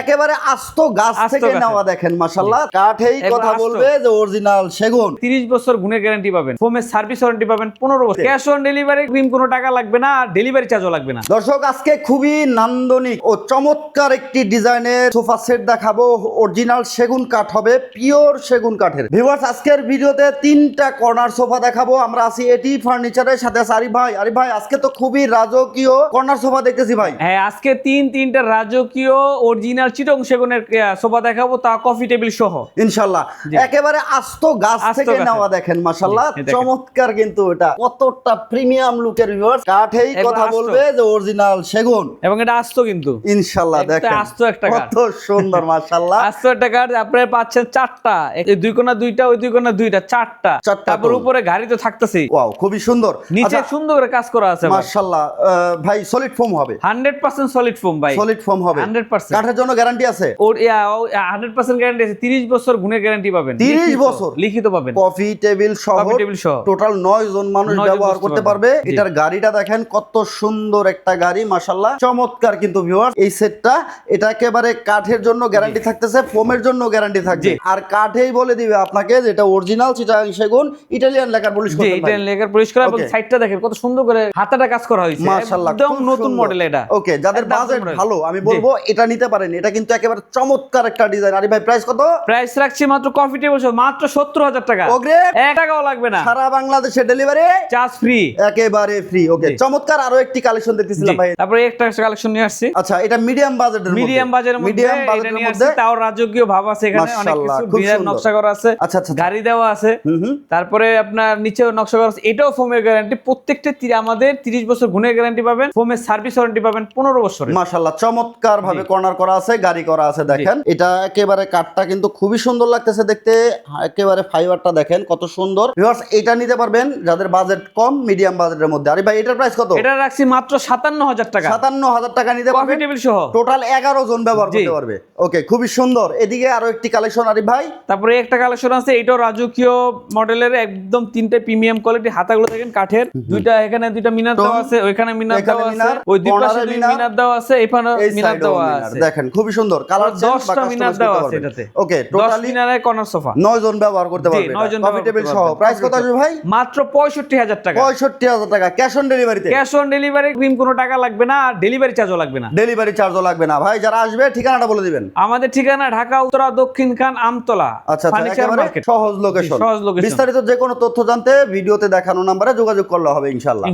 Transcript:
একেবারে আস্ত গাছ থেকে নেওয়া, দেখেন মাশাআল্লাহ কাঠেই কথা বলবে যে অরিজিনাল সেগুন। 30 বছর গুণের গ্যারান্টি পাবেন, ফোমের সার্ভিস ওয়ারেন্টি পাবেন 15 বছর, ক্যাশ অন ডেলিভারি, কোনো টাকা লাগবে না, আর ডেলিভারি চার্জও লাগবে না। দর্শক আজকে খুবই নান্দনিক ও চমৎকার একটি ডিজাইনের সোফা সেট দেখাবো, অরিজিনাল সেগুন কাঠ হবে, পিওর সেগুন কাঠের। ভিউয়ার্স আজকের ভিডিওতে 3টা কর্নার সোফা দেখাবো। আমরা আছি এটি ফার্নিচারের সাথে আছে আরিফ ভাই। আরিফ ভাই আজকে তো খুবই রাজকীয় কর্নার সোফা দেখতেছি ভাই। হ্যাঁ, আজকে তিনটা রাজকীয় অরিজিনাল চিটং সেগুনের সোফা দেখাবো, তা কফি টেবিল সহ ইনশাআল্লাহ। একেবারে আস্ত গাছ থেকে নেওয়া, দেখেন মাশাআল্লাহ চমৎকার, কিন্তু এটা কতটা প্রিমিয়াম লুকের। ভিউয়ার্স কাঠেই কথা বলবে যে অরিজিনাল সেগুন, এবং এটা আস্ত কিন্তু ইনশাআল্লাহ। দেখেন আস্ত একটা কত সুন্দর মাশাআল্লাহ। আস্ত একটা কাঠ আপনারা পাচ্ছেন 4টা, এই দুই কোণা 2টা, ওই দুই কোণা 2টা, 4টা। তারপর উপরে গাড়ি তো থাকতেছে। ওয়াও খুবই সুন্দর, নিচে সুন্দর করে কাজ করা আছে মাশাআল্লাহ। ভাই সলিড ফোম হবে 100% সলিড ফোম ভাই, সলিড ফোম হবে 100%। কাঠের জন্য গ্যারান্টি আছে, ওর 100% গ্যারান্টি আছে। 30 বছর গুণের গ্যারান্টি পাবেন, 30 বছর লিখিত পাবেন। কফি টেবিল সহ টোটাল 9 জন মানুষ ব্যবহার করতে পারবে। এটার গাড়িটা দেখেন কত সুন্দর একটা গাড়ি মাশাআল্লাহ, চমৎকার কিন্তু ভিউয়ার্স। এই সেটটা এটা একেবারে কাঠের জন্য গ্যারান্টি থাকতেছে, ফোমের জন্য গ্যারান্টি থাকবে, আর কাঠেই বলে দিবে আপনাকে যে এটা অরিজিনাল চিটাগাং সেগুন, ইটালিয়ান লেকার পলিশ করা, ইটালিয়ান লেকার পলিশ করা, এবং সাইডটা দেখেন কত সুন্দর করে হাতাটা কাজ করা হয়েছে মাশাআল্লাহ, একদম নতুন মডেল এটা। ওকে, যাদের বাজেট ভালো আমি বলবো এটা নিতে পারেন। এটা কিন্তু একেবারে চমৎকার একটা ডিজাইন। আরে ভাই প্রাইস কত? প্রাইস রাখছি মাত্র কফি টেবিল সহ মাত্র 70,000 টাকা। ওকে, 1 টাকাও লাগবে না, সারা বাংলাদেশে ডেলিভারি চার্জ ফ্রি, একেবারে ফ্রি। ওকে, চমৎকার। আরো একটি কালেকশন দেখতেছিলাম ভাই, তারপরে একটা কালেকশন নিয়ে আসছি। আচ্ছা, এটা মিডিয়াম বাজেটের মধ্যে, মিডিয়াম বাজেটের মধ্যে তাও রাজকীয় ভাব আছে, এখানে অনেক কিছু বিরাট নকশা করা আছে। আচ্ছা আচ্ছা, গাড়ি দেওয়া আছে, তারপরে আপনার নিচেও নকশা করা আছে। এটাও ফোমের গ্যারান্টি, প্রত্যেকটা আমাদের 30 বছর গুণের গ্যারান্টি পাবেন, ফোমের সার্ভিস ওয়ারেন্টি পাবেন 15 বছর। মাশাআল্লাহ চমৎকার ভাবে কর্নার করা আছে, গাড়ি করা আছে। দেখেন এটা একেবারে কাঠটা কিন্তু খুবই সুন্দর লাগতেছে দেখতে, একেবারে ফাইবারটা দেখেন কত সুন্দর। ভিউয়ার্স এটা নিতে পারবেন যাদের বাজেট কম, মিডিয়াম বাজেটের মধ্যে। আরে ভাই এটার প্রাইস কত? এটা রাখছি মাত্র 57,000 টাকা, 57,000 টাকা নিতে পারবেন, কফি টেবিল সহ টোটাল 11 জন ব্যবহার করতে পারবে। ওকে, খুবই সুন্দর। এদিকে আরো একটি কালেকশন আরিফ ভাই, তারপরে একটা কালেকশন আছে, এটাও রাজকীয় মডেলের, একদম 3টে প্রিমিয়াম কোয়ালিটি। হাতাগুলো দেখেন কাঠের, দুইটা এখানে দুইটা মিনার দেওয়া আছে, ওইখানে মিনার দেওয়া আছে, ওই দুই পাশে দুই মিনার দেওয়া আছে, এখানে মিনার দেওয়া আছে। দেখেন খুবই সুন্দর কালার, 10টা মিনার দেওয়া আছে এটাতে। ওকে, টোটালি 10 মিনারের কর্নার সোফা, 9 জন ব্যবহার করতে পারবে, 9 জন কফি টেবিল সহ। প্রাইস কত আসবে ভাই? মাত্র 65,000 টাকা, 65,000 টাকা। ক্যাশ অন ডেলিভারিতে, ক্যাশ অন ডেলিভারি, কোনো টাকা লাগবে না, আর ডেলিভারি চার্জও লাগবে না, ডেলিভারি চার্জও লাগবে না। ভাই যারা আসবে ঠিকানাটা বলে দিবেন। আমাদের ঠিকানা ঢাকা উত্তরা দক্ষিণ খান আমতলা, আচ্ছা, ফার্নিচার মার্কেট, সহজ লোকেশন। সহজ লোকেশন। বিস্তারিত যে কোনো তথ্য জানতে ভিডিওতে দেখানো নম্বরে যোগাযোগ করলে হবে ইনশাআল্লাহ।